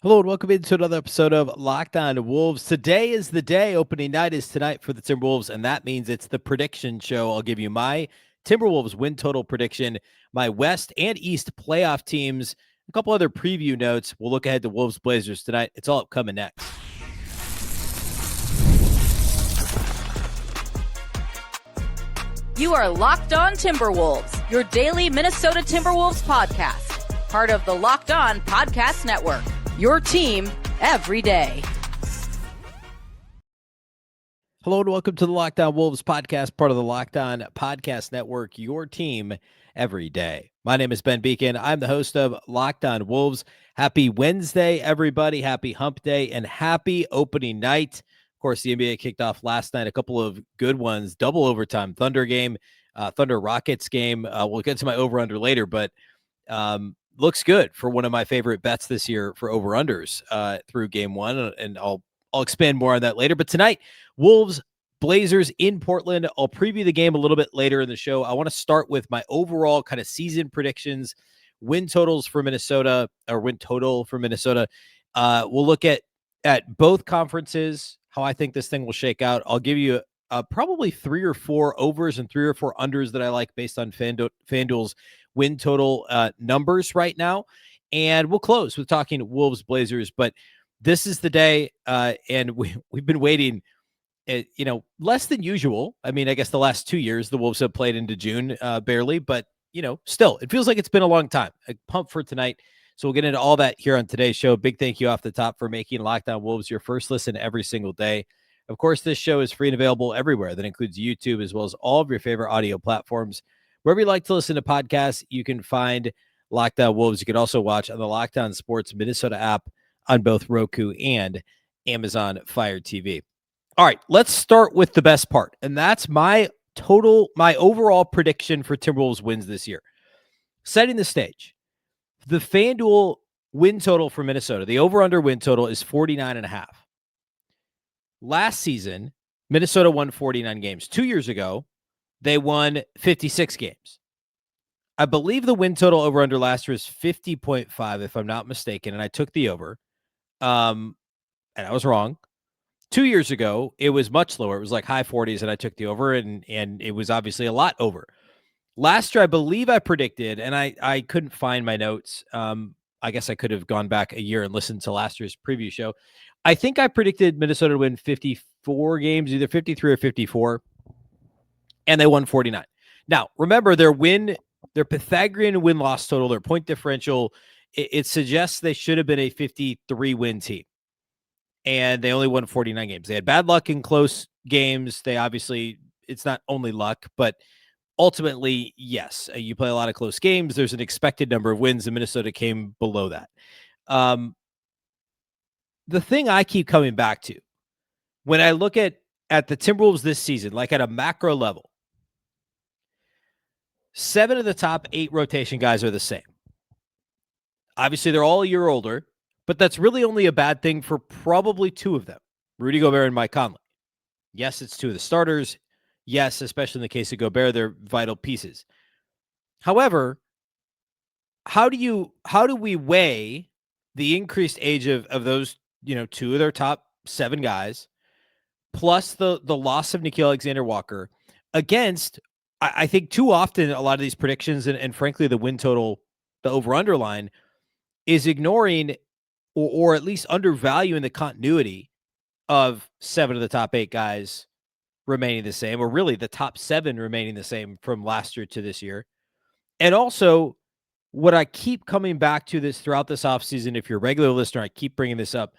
Hello and welcome into another episode of Locked On Wolves. Today is the day. Opening night is tonight for the Timberwolves, and that means it's the prediction show. I'll give you my Timberwolves win total prediction, my West and East playoff teams, a couple other preview notes. We'll look ahead to Wolves Blazers tonight. It's all upcoming next. You are Locked On Timberwolves, your daily Minnesota Timberwolves podcast, part of the Locked On Podcast Network. Your team every day. Hello and welcome to the Locked On Wolves podcast, part of the Locked On Podcast Network, your team every day. My name is Ben Beecken. I'm the host of Locked On Wolves. Happy Wednesday, everybody. Happy hump day and happy opening night. Of course, the NBA kicked off last night. A couple of good ones, double overtime Thunder game, Thunder Rockets game. We'll get to my over-under later, but looks good for one of my favorite bets this year for over-unders through game one, and I'll expand more on that later. But tonight, Wolves, Blazers in Portland. I'll preview the game a little bit later in the show. I want to start with my overall kind of season predictions, win totals for Minnesota, or win total for Minnesota. We'll look at both conferences, how I think this thing will shake out. I'll give you probably 3 or 4 overs and 3 or 4 unders that I like based on FanDuel's win total numbers right now. And we'll close with talking Wolves Blazers. But this is the day, and we've been waiting, less than usual. I mean, I guess the last 2 years the Wolves have played into June barely, but still, it feels like it's been a long time. A pump for tonight. So we'll get into all that here on today's show. Big thank you off the top for making Locked On Wolves your first listen every single day. Of course, this show is free and available everywhere. That includes YouTube as well as all of your favorite audio platforms. Wherever you like to listen to podcasts, you can find Locked On Wolves. You can also watch on the Locked On Sports Minnesota app on both Roku and Amazon Fire TV. All right, let's start with the best part, and that's my overall prediction for Timberwolves wins this year. Setting the stage, the FanDuel win total for Minnesota, the over-under win total is 49.5. Last season, Minnesota won 49 games. 2 years ago, they won 56 games. I believe the win total over-under last year is 50.5, if I'm not mistaken, and I took the over. And I was wrong. 2 years ago, it was much lower. It was like high 40s, and I took the over, and it was obviously a lot over. Last year, I believe I predicted, and I couldn't find my notes. I guess I could have gone back a year and listened to last year's preview show. I think I predicted Minnesota to win 54 games, either 53 or 54, and they won 49. Now, remember, their Pythagorean win-loss total, their point differential, it suggests they should have been a 53-win team, and they only won 49 games. They had bad luck in close games. It's not only luck, but ultimately, yes, you play a lot of close games. There's an expected number of wins, and Minnesota came below that. The thing I keep coming back to, when I look at the Timberwolves this season, like at a macro level, 7 of the top 8 rotation guys are the same. Obviously, they're all a year older, but that's really only a bad thing for probably 2 of them, Rudy Gobert and Mike Conley. Yes, it's 2 of the starters. Yes, especially in the case of Gobert, they're vital pieces. However, how do we weigh the increased age of those, 2 of their top 7 guys, plus the loss of Nickeil Alexander-Walker against, I think too often a lot of these predictions and frankly the win total, the over-under line, is ignoring or at least undervaluing the continuity of 7 of the top 8 guys remaining the same, or really the top 7 remaining the same from last year to this year. And also, what I keep coming back to this throughout this offseason, if you're a regular listener, I keep bringing this up.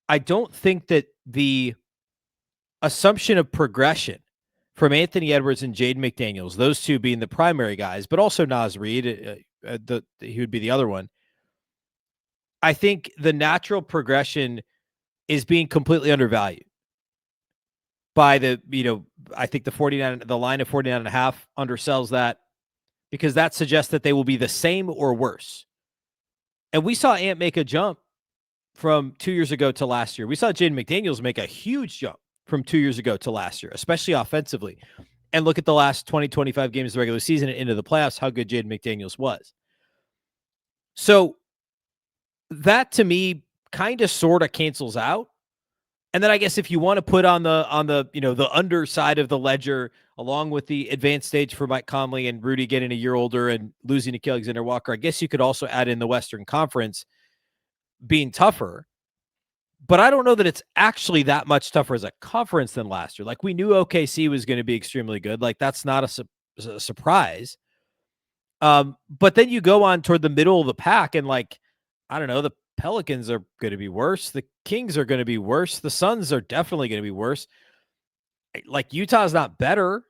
I don't think that the assumption of progression from Anthony Edwards and Jaden McDaniels, those 2 being the primary guys, but also Naz Reid, he would be the other one. I think the natural progression is being completely undervalued by I think the line of 49.5 undersells that, because that suggests that they will be the same or worse. And we saw Ant make a jump from 2 years ago to last year. We saw Jaden McDaniels make a huge jump from 2 years ago to last year, especially offensively. And look at the last 20, 25 games of the regular season and into the playoffs, how good Jaden McDaniels was. So that to me kind of sort of cancels out. And then I guess if you want to put on the the underside of the ledger, along with the advanced stage for Mike Conley and Rudy getting a year older and losing to Alexander Walker, I guess you could also add in the Western Conference being tougher. But I don't know that it's actually that much tougher as a conference than last year. Like, we knew OKC was going to be extremely good. Like, that's not a surprise. But then you go on toward the middle of the pack, and like, I don't know, the Pelicans are going to be worse. The Kings are going to be worse. The Suns are definitely going to be worse. Like, Utah's not better.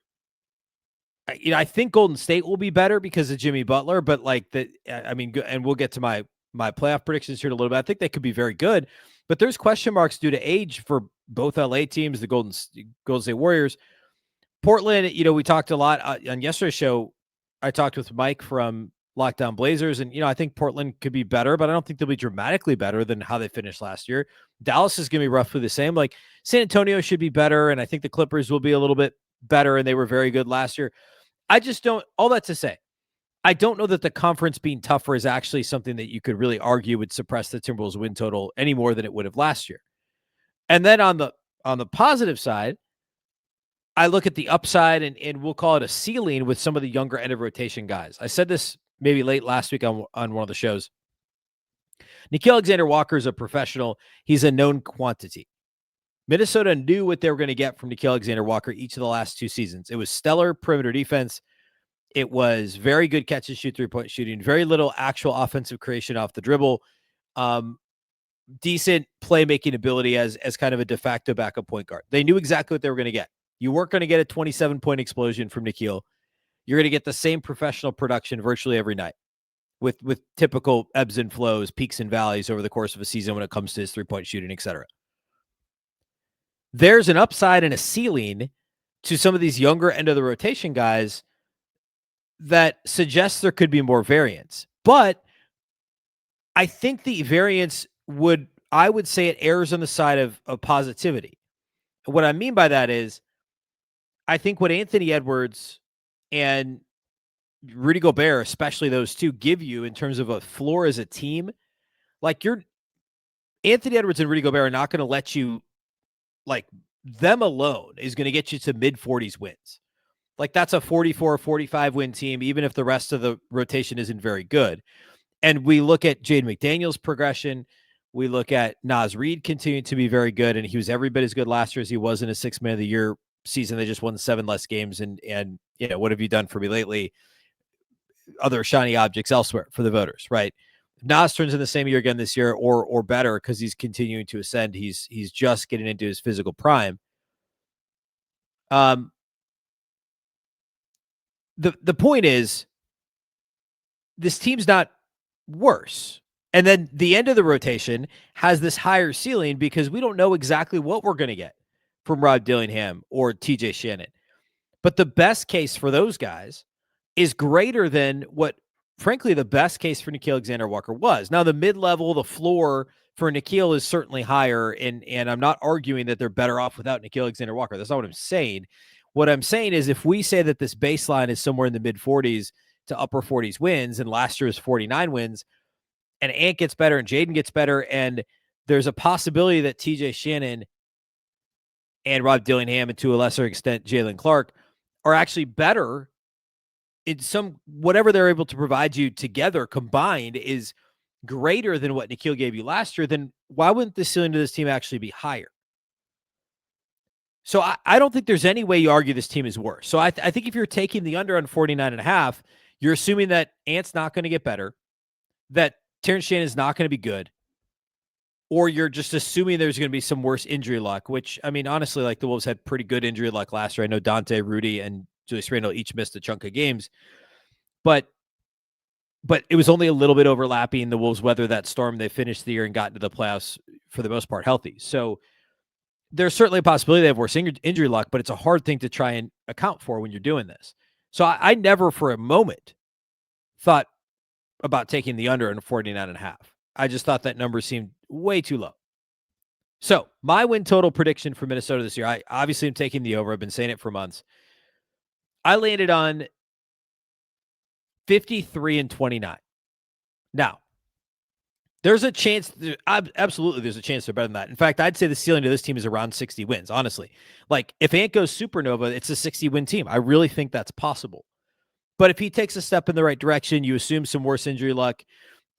I think Golden State will be better because of Jimmy Butler, but like and we'll get to my playoff predictions here in a little bit. I think they could be very good, but there's question marks due to age for both LA teams, the Golden State Warriors. Portland, we talked a lot on yesterday's show. I talked with Mike from Lockdown Blazers, and I think Portland could be better, but I don't think they'll be dramatically better than how they finished last year. Dallas is going to be roughly the same. Like, San Antonio should be better, and I think the Clippers will be a little bit better, and they were very good last year. I just don't, all that to say, I don't know that the conference being tougher is actually something that you could really argue would suppress the Timberwolves win total any more than it would have last year. And then on the positive side, I look at the upside and we'll call it a ceiling with some of the younger end of rotation guys. I said this maybe late last week on one of the shows. Nickeil Alexander-Walker is a professional. He's a known quantity. Minnesota knew what they were going to get from Nickeil Alexander-Walker each of the last 2 seasons. It was stellar perimeter defense. It was very good catch and shoot, 3-point shooting, very little actual offensive creation off the dribble, decent playmaking ability as kind of a de facto backup point guard. They knew exactly what they were going to get. You weren't going to get a 27-point explosion from Nickeil. You're going to get the same professional production virtually every night with typical ebbs and flows, peaks and valleys over the course of a season when it comes to his 3-point shooting, etc. There's an upside and a ceiling to some of these younger end of the rotation guys that suggests there could be more variance. But I think the variance I would say it errs on the side of positivity. What I mean by that is, I think what Anthony Edwards and Rudy Gobert, especially those two, give you in terms of a floor as a team, like Anthony Edwards and Rudy Gobert are not going to let you, like, them alone is going to get you to mid-40s wins. Like, that's a 44, 45 win team, even if the rest of the rotation isn't very good. And we look at Jaden McDaniels' progression. We look at Naz Reid continuing to be very good, and he was every bit as good last year as he was in a 6th Man of the Year season. They just won 7 less games, and what have you done for me lately? Other shiny objects elsewhere for the voters, right? Naz turns in the same year again this year, or better, because he's continuing to ascend. He's just getting into his physical prime. The point is, this team's not worse. And then the end of the rotation has this higher ceiling because we don't know exactly what we're going to get from Rob Dillingham or TJ Shannon. But the best case for those guys is greater than what, frankly, the best case for Nickeil Alexander-Walker was. Now, the mid-level, the floor for Nickeil is certainly higher, and I'm not arguing that they're better off without Nickeil Alexander-Walker. That's not what I'm saying. What I'm saying is, if we say that this baseline is somewhere in the mid-40s to upper 40s wins, and last year's 49 wins, and Ant gets better and Jaden gets better, and there's a possibility that TJ Shannon and Rob Dillingham, and to a lesser extent Jalen Clark, are actually better in whatever they're able to provide you together combined is greater than what Nickeil gave you last year, then why wouldn't the ceiling to this team actually be higher? So I don't think there's any way you argue this team is worse. So I think if you're taking the under on 49.5, you're assuming that Ant's not going to get better, that Terrence Shannon is not going to be good, or you're just assuming there's going to be some worse injury luck, which, I mean, honestly, like, the Wolves had pretty good injury luck last year. I know Dante, Rudy, and Julius Randle each missed a chunk of games, but it was only a little bit overlapping. The Wolves weathered that storm. They finished the year and got into the playoffs for the most part healthy. So there's certainly a possibility they have worse injury luck, but it's a hard thing to try and account for when you're doing this. So I never for a moment thought about taking the under in 49.5. I just thought that number seemed way too low. So my win total prediction for Minnesota this year, I obviously am taking the over. I've been saying it for months. I landed on 53-29. Now, There's a chance. Absolutely, there's a chance they're better than that. In fact, I'd say the ceiling of this team is around 60 wins, honestly. Like, if Ant goes supernova, it's a 60-win team. I really think that's possible. But if he takes a step in the right direction, you assume some worse injury luck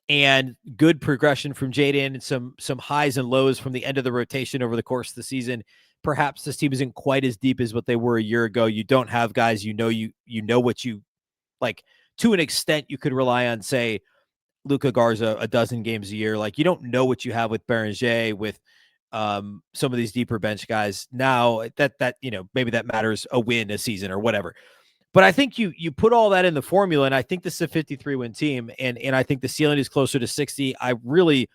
and good progression from Jaden and some highs and lows from the end of the rotation over the course of the season. Perhaps this team isn't quite as deep as what they were a year ago. You don't have guys you know what you like. To an extent, you could rely on, say, Luka Garza a dozen games a year. Like, you don't know what you have with Beringer, with some of these deeper bench guys. Now that maybe that matters a win a season or whatever. But I think you put all that in the formula, and I think this is a 53-win team, and I think the ceiling is closer to 60. I really,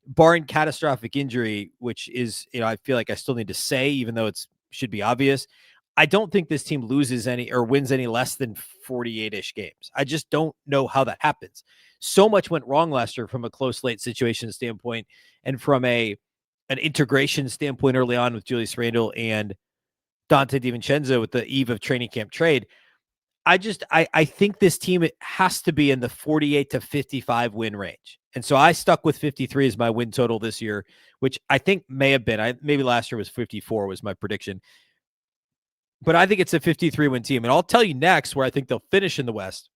barring catastrophic injury, which is, I feel like I still need to say, even though it should be obvious, I don't think this team loses any or wins any less than 48-ish games. I just don't know how that happens. So much went wrong last year from a close late situation standpoint, and from an integration standpoint early on with Julius Randle and Dante DiVincenzo with the eve of training camp trade. I think this team, it has to be in the 48 to 55 win range. And so I stuck with 53 as my win total this year, which I think may have been, maybe last year was 54 was my prediction. But I think it's a 53-win team. And I'll tell you next where I think they'll finish in the West.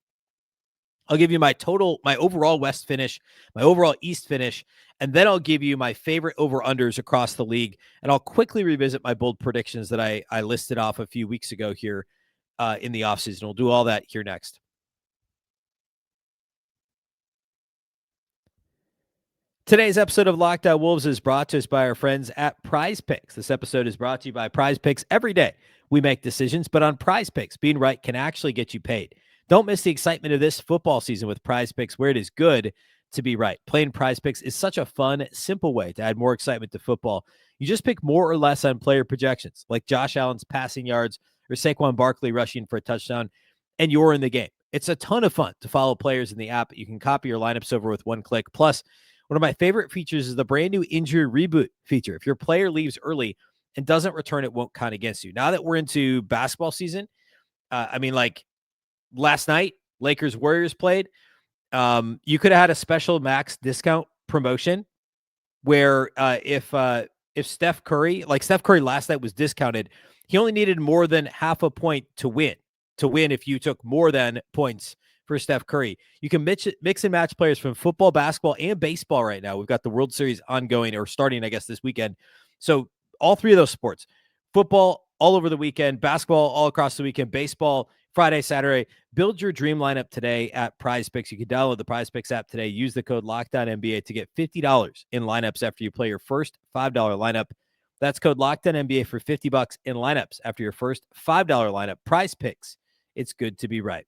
I'll give you my overall West finish, my overall East finish, and then I'll give you my favorite over-unders across the league. And I'll quickly revisit my bold predictions that I listed off a few weeks ago here in the offseason. We'll do all that here next. Today's episode of Locked On Wolves is brought to us by our friends at Prize Picks. This episode is brought to you by Prize Picks. Every day we make decisions, but on Prize Picks, being right can actually get you paid. Don't miss the excitement of this football season with Prize Picks, where it is good to be right. Playing Prize Picks is such a fun, simple way to add more excitement to football. You just pick more or less on player projections, like Josh Allen's passing yards or Saquon Barkley rushing for a touchdown, and you're in the game. It's a ton of fun to follow players in the app. You can copy your lineups over with one click. Plus, one of my favorite features is the brand new injury reboot feature. If your player leaves early and doesn't return, it won't count against you. Now that we're into basketball season, like last night, Lakers-Warriors played. You could have had a special max discount promotion where if Steph Curry last night was discounted, he only needed more than half a point to win. If you took more than points for Steph Curry. You can mix and match players from football, basketball, and baseball right now. We've got the World Series ongoing or starting, I guess, this weekend. So all three of those sports, football all over the weekend, basketball all across the weekend, baseball Friday, Saturday. Build your dream lineup today at Prize Picks. You can download the Prize Picks app today. Use the code LOCKEDONNBA to get $50 in lineups after you play your first $5 lineup. That's code LOCKEDONNBA for $50 in lineups after your first $5 lineup. Prize Picks. It's good to be right.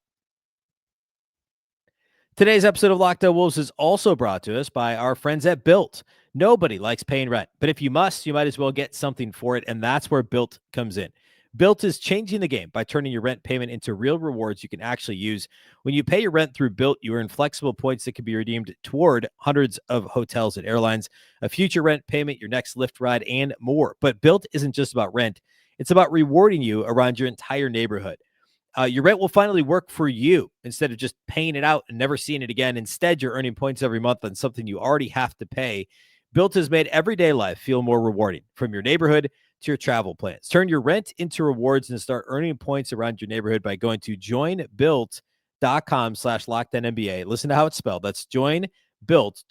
Today's episode of Locked On Wolves is also brought to us by our friends at Built. Nobody likes paying rent, but if you must, you might as well get something for it, and that's where Built comes in. Built is changing the game by turning your rent payment into real rewards you can actually use. When you pay your rent through Built, you earn flexible points that can be redeemed toward hundreds of hotels and airlines, a future rent payment, your next Lyft ride, and more. But Built isn't just about rent. It's about rewarding you around your entire neighborhood. Your rent will finally work for you instead of just paying it out and never seeing it again. Instead, you're earning points every month on something you already have to pay. Built has made everyday life feel more rewarding, from your neighborhood to your travel plans. Turn your rent into rewards and start earning points around your neighborhood by going to joinbuilt.com/LockedOnNBA. Listen to how it's spelled. That's joinbuilt,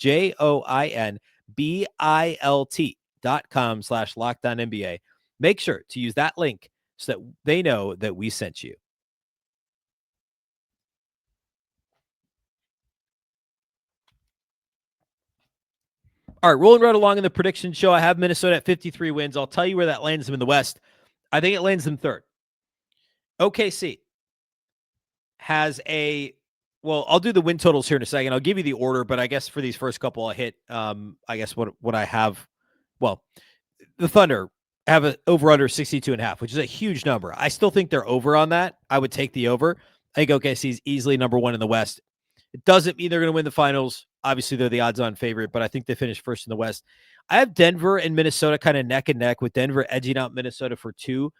joinbilt.com/LockedOnNBA. Make sure to use that link so that they know that we sent you. All right, rolling right along in the prediction show. I have Minnesota at 53 wins. I'll tell you where that lands them in the West. I think it lands them third. OKC has I'll do the win totals here in a second. I'll give you the order, but I guess for these first couple, I'll hit, I guess what I have. Well, the Thunder have an over-under 62.5, which is a huge number. I still think they're over on that. I would take the over. I think OKC is easily number one in the West. It doesn't mean they're going to win the finals. Obviously, they're the odds-on favorite, but I think they finished first in the West. I have Denver and Minnesota kind of neck and neck, with Denver edging out Minnesota for 2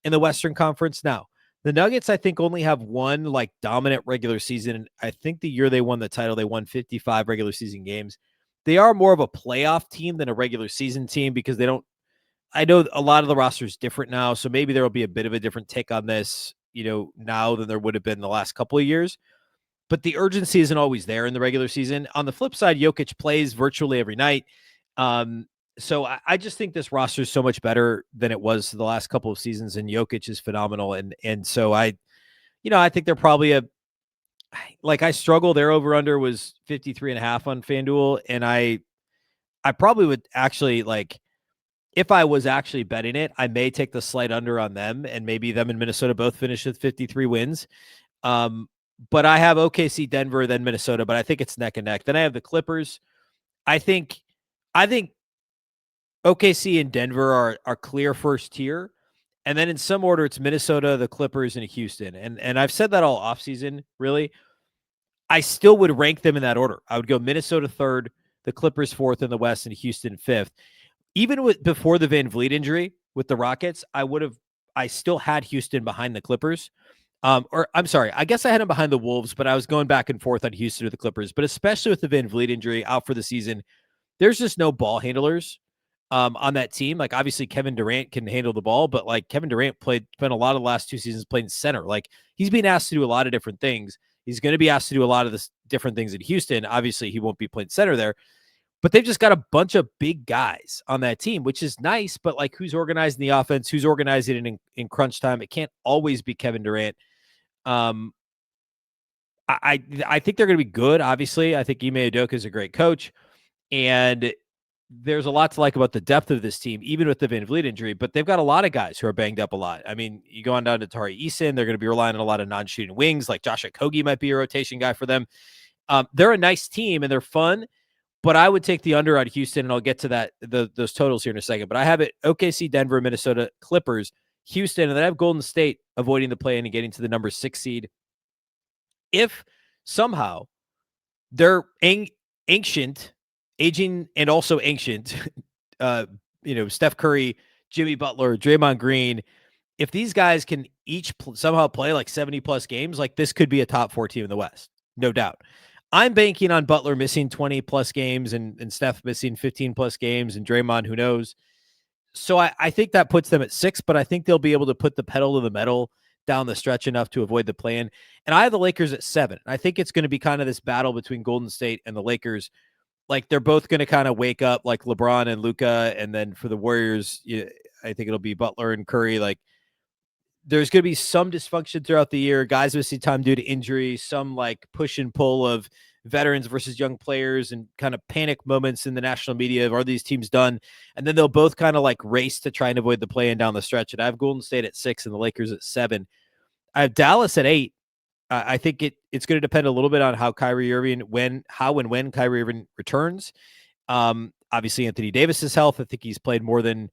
in the Western Conference. Now, the Nuggets, I think, only have one dominant regular season. I think the year they won the title, they won 55 regular season games. they are more of a playoff team than a regular season team because they don't. I know a lot of the roster is different now, so maybe there will be a bit of a different take on this, now than there would have been the last couple of years. But the urgency isn't always there in the regular season. On the flip side, Jokic plays virtually every night. So I just think this roster is so much better than it was the last couple of seasons, and Jokic is phenomenal. And so I think they're probably I struggle. Their over under was 53.5 on FanDuel. And I probably would actually if I was actually betting it, I may take the slight under on them, and maybe them and Minnesota both finish with 53 wins. But I have OKC, Denver, then Minnesota, but I think it's neck and neck. Then I have the Clippers. I think OKC and Denver are clear first tier. And then in some order, it's Minnesota, the Clippers, and Houston. And I've said that all offseason, really. I still would rank them in that order. I would go Minnesota third, the Clippers fourth in the West, and Houston fifth. Even before the Van Vliet injury with the Rockets, I still had Houston behind the Clippers. Or I'm sorry, I guess I had them behind the Wolves, but I was going back and forth on Houston or the Clippers. But especially with the Van Vliet injury out for the season, there's just no ball handlers on that team. Obviously Kevin Durant can handle the ball, but Kevin Durant spent a lot of the last 2 seasons playing center. He's being asked to do a lot of different things. He's going to be asked to do a lot of the different things in Houston. Obviously he won't be playing center there, but they've just got a bunch of big guys on that team, which is nice. But who's organizing the offense? Who's organizing it in crunch time? It can't always be Kevin Durant. I think they're going to be good. Obviously, I think Ime Udoka is a great coach, and there's a lot to like about the depth of this team, even with the Van Vliet injury. But they've got a lot of guys who are banged up a lot. I mean, you go on down to Tari Eason, they're going to be relying on a lot of non-shooting wings. Josh Okogie might be a rotation guy for them. They're a nice team and they're fun. But I would take the under on Houston, and I'll get to those totals here in a second. But I have it OKC, Denver, Minnesota, Clippers, Houston, and then I have Golden State avoiding the play-in and getting to the number 6 seed. If somehow they're aging and also ancient, Steph Curry, Jimmy Butler, Draymond Green, if these guys can each somehow play 70-plus games, this could be a top 4 team in the West, no doubt. I'm banking on Butler missing 20-plus games and Steph missing 15-plus games and Draymond, who knows. So I think that puts them at 6, but I think they'll be able to put the pedal to the metal down the stretch enough to avoid the play-in. And I have the Lakers at 7. I think it's going to be kind of this battle between Golden State and the Lakers. They're both going to kind of wake up like LeBron and Luka. And then for the Warriors, I think it'll be Butler and Curry. There's going to be some dysfunction throughout the year. Guys missing time due to injury, some push and pull of veterans versus young players, and kind of panic moments in the national media of, are these teams done? And then they'll both kind of race to try and avoid the play-in down the stretch. And I have Golden State at 6 and the Lakers at 7. I have Dallas at 8. I think it's going to depend a little bit on how Kyrie Irving, when Kyrie Irving returns. Obviously Anthony Davis's health. I think he's played more than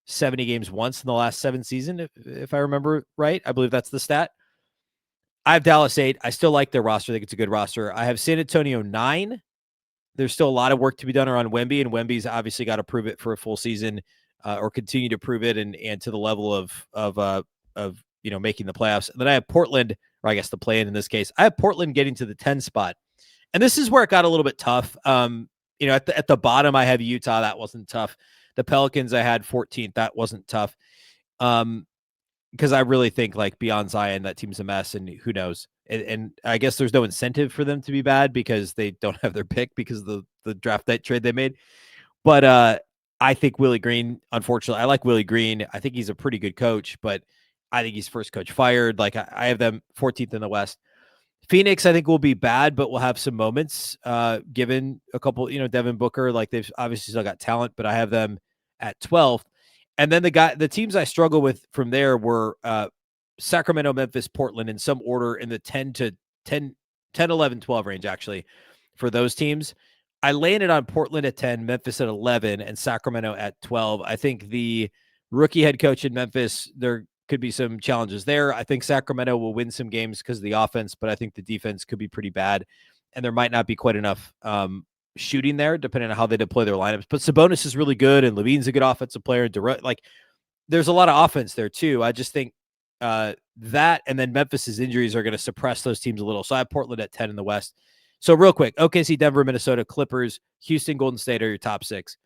70 games once in the last 7 seasons, if I remember right. I believe that's the stat. I have Dallas 8. I still like their roster. I think it's a good roster. I have San Antonio 9. There's still a lot of work to be done around Wemby, and Wemby's obviously got to prove it for a full season, or continue to prove it, and to the level of making the playoffs. And then I have Portland, or I guess the play-in this case. I have Portland getting to the 10 spot, and this is where it got a little bit tough. At the bottom I have Utah. That wasn't tough. The Pelicans I had 14th. That wasn't tough. Because I really think beyond Zion, that team's a mess, and who knows? And I guess there's no incentive for them to be bad because they don't have their pick because of the draft night trade they made. But I think Willie Green, unfortunately, I like Willie Green. I think he's a pretty good coach, but I think he's first coach fired. I have them 14th in the West. Phoenix, I think, will be bad, but will have some moments, given a couple, Devin Booker. They've obviously still got talent, but I have them at 12th. And then the teams I struggle with from there were Sacramento, Memphis, Portland, in some order in the 10, 11, 12 range, actually, for those teams. I landed on Portland at 10, Memphis at 11, and Sacramento at 12. I think the rookie head coach in Memphis, there could be some challenges there. I think Sacramento will win some games because of the offense, but I think the defense could be pretty bad, and there might not be quite enough shooting there, depending on how they deploy their lineups. But Sabonis is really good, and Levine's a good offensive player. There's a lot of offense there too. I just think that, and then Memphis's injuries are going to suppress those teams a little. So I have Portland at 10 in the West. So real quick, OKC, Denver, Minnesota, Clippers, Houston, Golden State are your top 6.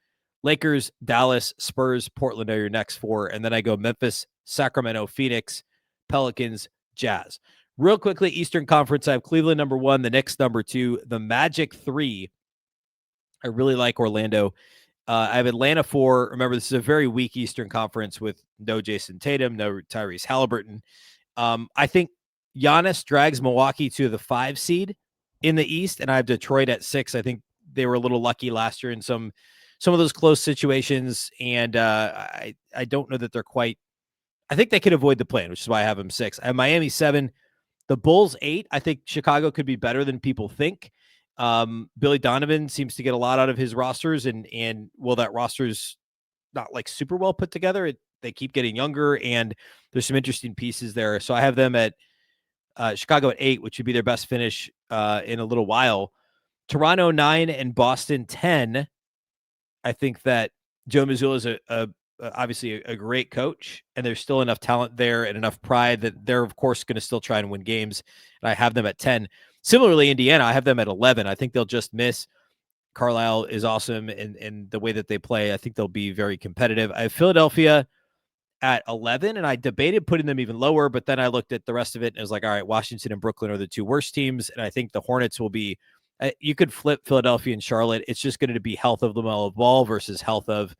Lakers, Dallas, Spurs, Portland are your next 4. And then I go Memphis, Sacramento, Phoenix, Pelicans, Jazz. Real quickly, Eastern Conference, I have Cleveland number 1, the Knicks number 2, the Magic 3. I really like Orlando. I have Atlanta 4. Remember, this is a very weak Eastern Conference with no Jason Tatum, no Tyrese Halliburton. I think Giannis drags Milwaukee to the 5 seed in the East, and I have Detroit at 6. I think they were a little lucky last year in some of those close situations, and I don't know that they're quite. I think they could avoid the play-in, which is why I have them 6. I have Miami 7, the Bulls 8. I think Chicago could be better than people think. Billy Donovan seems to get a lot out of his rosters, and well, that roster's not like super well put together. They keep getting younger, and there's some interesting pieces there. So I have them at Chicago at 8, which would be their best finish in a little while. Toronto 9 and Boston 10. I think that Joe Mazzulla is obviously a great coach, and there's still enough talent there and enough pride that they're, of course, going to still try and win games. And I have them at 10. Similarly, Indiana, I have them at 11. I think they'll just miss. Carlisle is awesome in the way that they play. I think they'll be very competitive. I have Philadelphia at 11, and I debated putting them even lower, but then I looked at the rest of it and it was like, all right, Washington and Brooklyn are the 2 worst teams, and I think the Hornets will be you could flip Philadelphia and Charlotte. It's just going to be health of LaMelo Ball versus health of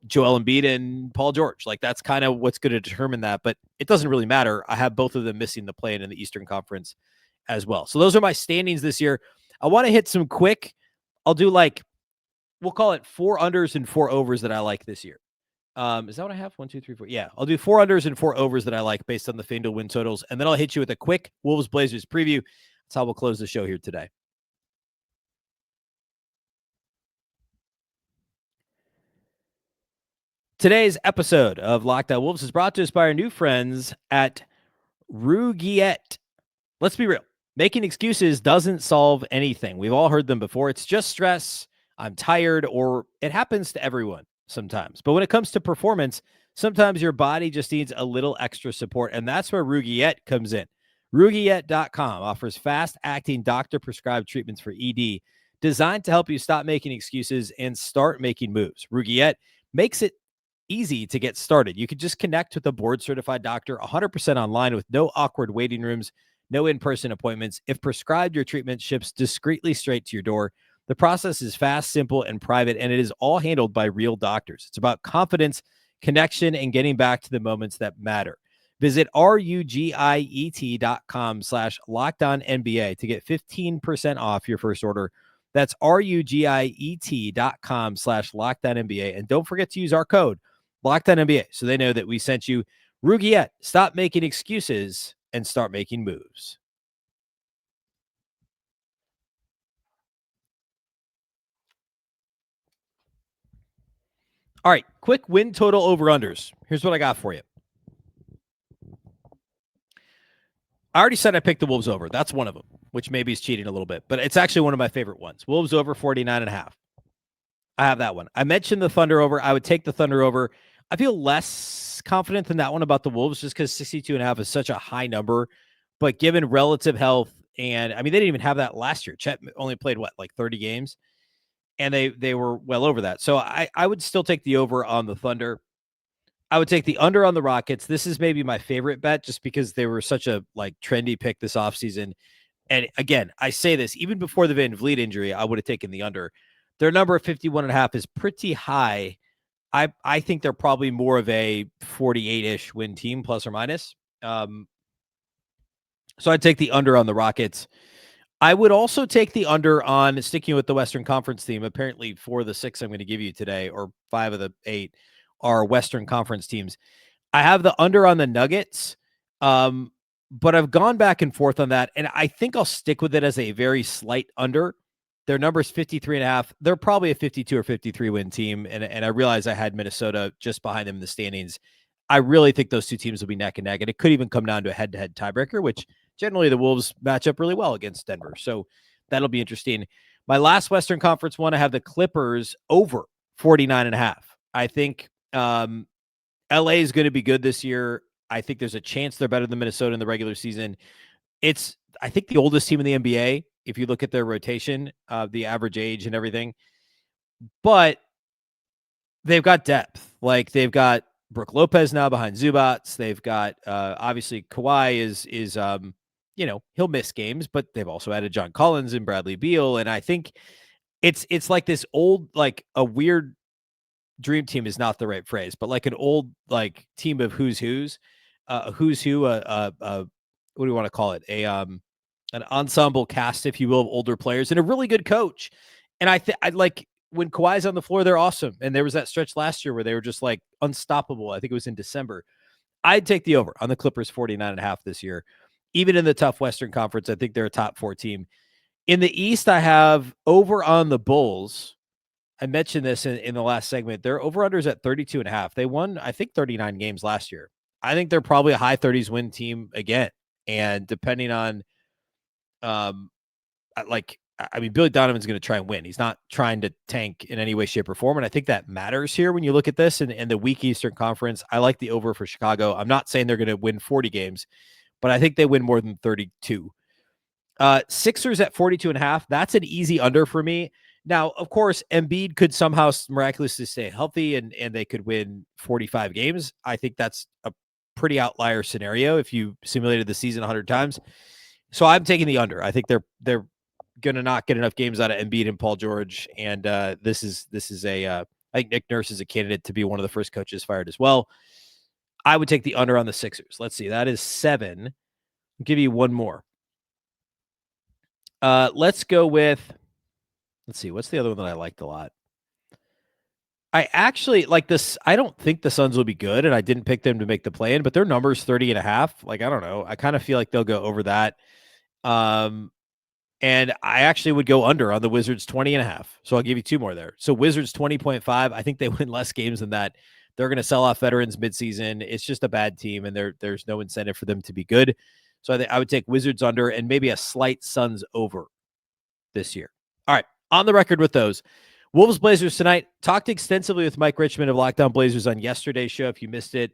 Joel Embiid and Paul George. Like, that's kind of what's going to determine that, but it doesn't really matter. I have both of them missing the play-in the Eastern Conference as well. So those are my standings this year. I want to hit some quick. I'll do we'll call it 4 unders and 4 overs that I like this year. Is that what I have? 1, 2, 3, 4. Yeah, I'll do 4 unders and 4 overs that I like based on the FanDuel win totals. And then I'll hit you with a quick Wolves Blazers preview. That's how we'll close the show here today. Today's episode of Locked On Wolves is brought to us by our new friends at Rudy. Let's be real. Making excuses doesn't solve anything. We've all heard them before. It's just stress. I'm tired, or it happens to everyone sometimes. But when it comes to performance, sometimes your body just needs a little extra support, and that's where Rugiet comes in. Rugiet.com offers fast-acting doctor-prescribed treatments for ED designed to help you stop making excuses and start making moves. Rugiet makes it easy to get started. You can just connect with a board-certified doctor 100% online with no awkward waiting rooms, no in-person appointments. If prescribed, your treatment ships discreetly straight to your door. The process is fast, simple, and private, and it is all handled by real doctors. It's about confidence, connection, and getting back to the moments that matter. Visit rugiet.com/LockedOnNBA to get 15% off your first order. That's rugiet.com/LockedOnNBA. And don't forget to use our code LockedOnNBA so they know that we sent you. Rugiet, stop making excuses and start making moves. All right, quick win total over-unders. Here's what I got for you. I already said I picked the Wolves over. That's one of them, which maybe is cheating a little bit, but it's actually one of my favorite ones. Wolves over 49.5. I have that one. I mentioned the Thunder over. I would take the Thunder over. I feel less confident than that one about the Wolves just because 62.5 is such a high number, but given relative health, and I mean, they didn't even have that last year. Chet only played, 30 games? And they were well over that. So I would still take the over on the Thunder. I would take the under on the Rockets. This is maybe my favorite bet just because they were such a trendy pick this offseason. And again, I say this, even before the Van Vliet injury, I would have taken the under. Their number of 51.5 is pretty high. I think they're probably more of a 48-ish win team, plus or minus. So I'd take the under on the Rockets. I would also take the under on sticking with the Western Conference theme. Apparently 4 of the 6 I'm going to give you today, or 5 of the 8 are Western Conference teams. I have the under on the Nuggets, but I've gone back and forth on that, and I think I'll stick with it as a very slight under. Their number is 53.5. They're probably a 52 or 53 win team, and I realize I had Minnesota just behind them in the standings. I really think those 2 teams will be neck and neck, and it could even come down to a head-to-head tiebreaker, which generally the Wolves match up really well against Denver. So that'll be interesting. My last Western Conference one, I have the Clippers over 49.5. I think LA is going to be good this year. I think there's a chance they're better than Minnesota in the regular season. It's, I think, the oldest team in the NBA if you look at their rotation, the average age and everything. But they've got depth. Like, they've got Brook Lopez now behind Zubats. They've got obviously Kawhi is he'll miss games, but they've also added John Collins and Bradley Beal. And I think it's like this old, like a weird dream team is not the right phrase, but like an old like team of who's who, what do you want to call it? An ensemble cast, if you will, of older players and a really good coach. And I like when Kawhi's on the floor, they're awesome. And there was that stretch last year where they were just like unstoppable. I think it was in December. I'd take the over on the Clippers 49.5 this year. Even in the tough Western Conference, I think they're a top 4 team. In the East, I have over on the Bulls. I mentioned this in the last segment. Their over-unders at 32.5. They won, I think, 39 games last year. I think they're probably a high 30s win team again. And depending on, Billy Donovan's going to try and win. He's not trying to tank in any way, shape, or form. And I think that matters here when you look at this and the weak Eastern Conference. I like the over for Chicago. I'm not saying they're going to win 40 games, but I think they win more than 32. Sixers at 42.5. That's an easy under for me. Now, of course, Embiid could somehow miraculously stay healthy and they could win 45 games. I think that's a pretty outlier scenario if you simulated the season 100 times. So I'm taking the under. I think they're going to not get enough games out of Embiid and Paul George. And this is I think Nick Nurse is a candidate to be one of the first coaches fired as well. I would take the under on the Sixers. Let's see. That is 7. I'll give you one more. Let's go with, let's see, what's the other one that I liked a lot? I actually like this. I don't think the Suns will be good, and I didn't pick them to make the play-in, but their number's 30.5. Like, I don't know. I kind of feel like they'll go over that. And I actually would go under on the Wizards 20.5. So I'll give you 2 more there. So Wizards 20.5. I think they win less games than that. They're going to sell off veterans midseason. It's just a bad team, and there's no incentive for them to be good. So I would take Wizards under and maybe a slight Suns over this year. All right, on the record with those. Wolves Blazers tonight. Talked extensively with Mike Richmond of Locked On Blazers on yesterday's show if you missed it.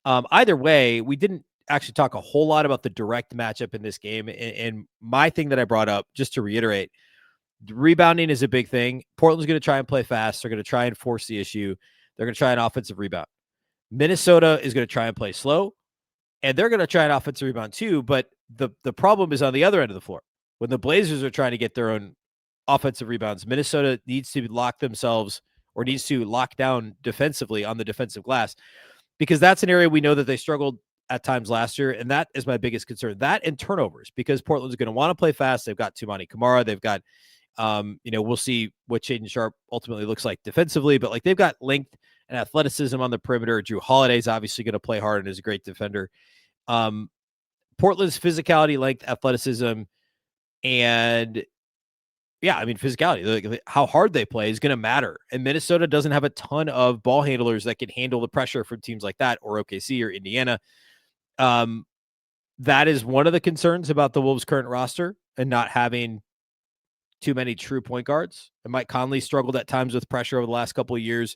Either way, we didn't actually talk a whole lot about the direct matchup in this game. And my thing that I brought up, just to reiterate, rebounding is a big thing. Portland's going to try and play fast. They're going to try and force the issue. They're going to try an offensive rebound. Minnesota is going to try and play slow, and they're going to try an offensive rebound too. But the problem is on the other end of the floor. When the Blazers are trying to get their own offensive rebounds, Minnesota needs to lock themselves or needs to lock down defensively on the defensive glass, because that's an area we know that they struggled at times last year. And that is my biggest concern. That and turnovers, because Portland's going to want to play fast. They've got Tumani Kamara. They've got, we'll see what Shaedon Sharpe ultimately looks like defensively, but like they've got length and athleticism on the perimeter. Drew Holiday's obviously going to play hard and is a great defender. Portland's physicality, length, athleticism, and physicality, like how hard they play is going to matter. And Minnesota doesn't have a ton of ball handlers that can handle the pressure from teams like that, or OKC or Indiana. That is one of the concerns about the Wolves' current roster and not having too many true point guards. And Mike Conley struggled at times with pressure over the last couple of years.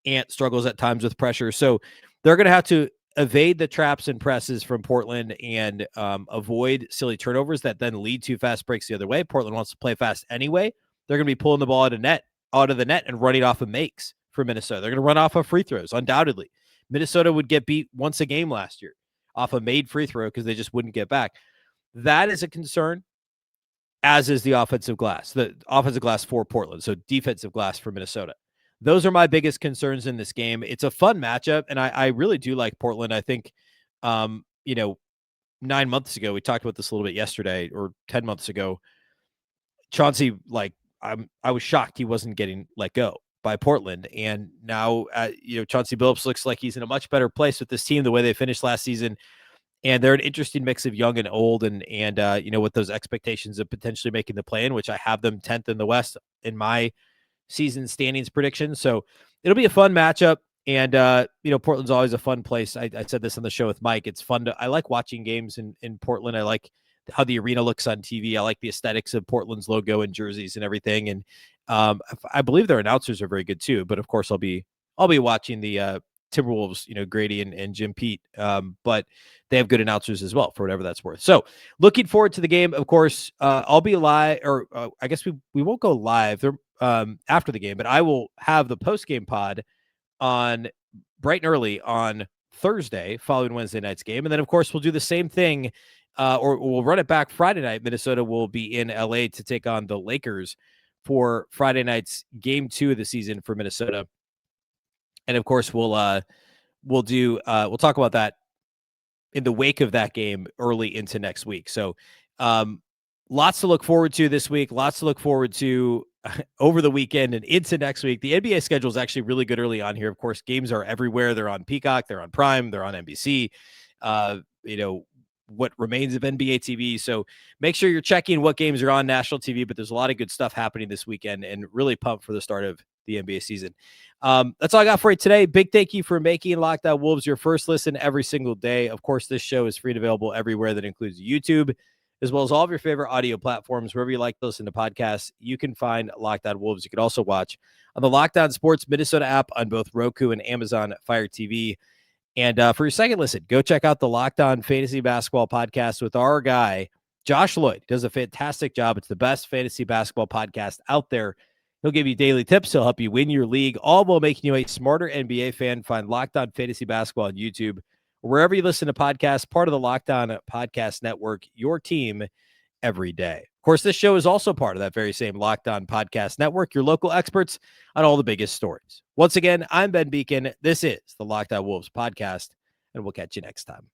Ant struggles at times with pressure. So they're going to have to evade the traps and presses from Portland and avoid silly turnovers that then lead to fast breaks the other way. Portland wants to play fast anyway. They're going to be pulling the ball out of the net and running off of makes for Minnesota. They're going to run off of free throws, undoubtedly. Minnesota would get beat once a game last year off a made free throw because they just wouldn't get back. That is a concern, as is the offensive glass. The offensive glass for Portland, so defensive glass for Minnesota. Those are my biggest concerns in this game. It's a fun matchup, and I really do like Portland. I think, 9 months ago, we talked about this a little bit yesterday, or 10 months ago, Chauncey, I was shocked he wasn't getting let go by Portland. And now, Chauncey Billups looks like he's in a much better place with this team, the way they finished last season. And they're an interesting mix of young and old, and with those expectations of potentially making the play-in, which I have them 10th in the West in my season standings prediction. So it'll be a fun matchup. And, Portland's always a fun place. I said this on the show with Mike. It's fun I like watching games in Portland. I like how the arena looks on TV. I like the aesthetics of Portland's logo and jerseys and everything. And I believe their announcers are very good too. But of course, I'll be watching the Timberwolves, Grady and Jim Pete. But they have good announcers as well, for whatever that's worth. So looking forward to the game. Of course, I'll be live, or I guess we won't go live after the game, but I will have the post-game pod on bright and early on Thursday following Wednesday night's game. And then, of course, we'll do the same thing, or we'll run it back Friday night. Minnesota will be in LA to take on the Lakers for Friday night's game 2 of the season for Minnesota. And of course, we'll talk about that in the wake of that game early into next week. So lots to look forward to this week, lots to look forward to over the weekend and into next week. The NBA schedule is actually really good early on here. Of course, games are everywhere. They're on Peacock, they're on Prime, they're on NBC, what remains of NBA TV. So make sure you're checking what games are on national TV, but there's a lot of good stuff happening this weekend and really pumped for the start of the NBA season. That's all I got for you today. Big thank you for making Locked On Wolves your first listen every single day. Of course, this show is free and available everywhere. That includes YouTube, as well as all of your favorite audio platforms. Wherever you like to listen to podcasts, you can find Locked On Wolves. You can also watch on the Locked On Sports Minnesota app on both Roku and Amazon Fire TV. And for your second listen, go check out the Locked On Fantasy Basketball podcast with our guy, Josh Lloyd. He does a fantastic job. It's the best fantasy basketball podcast out there. He'll give you daily tips. He'll help you win your league, all while making you a smarter NBA fan. Find Locked On Fantasy Basketball on YouTube, or wherever you listen to podcasts, part of the Locked On Podcast Network, your team every day. Of course, this show is also part of that very same Locked On Podcast Network, your local experts on all the biggest stories. Once again, I'm Ben Beecken. This is the Locked On Wolves podcast, and we'll catch you next time.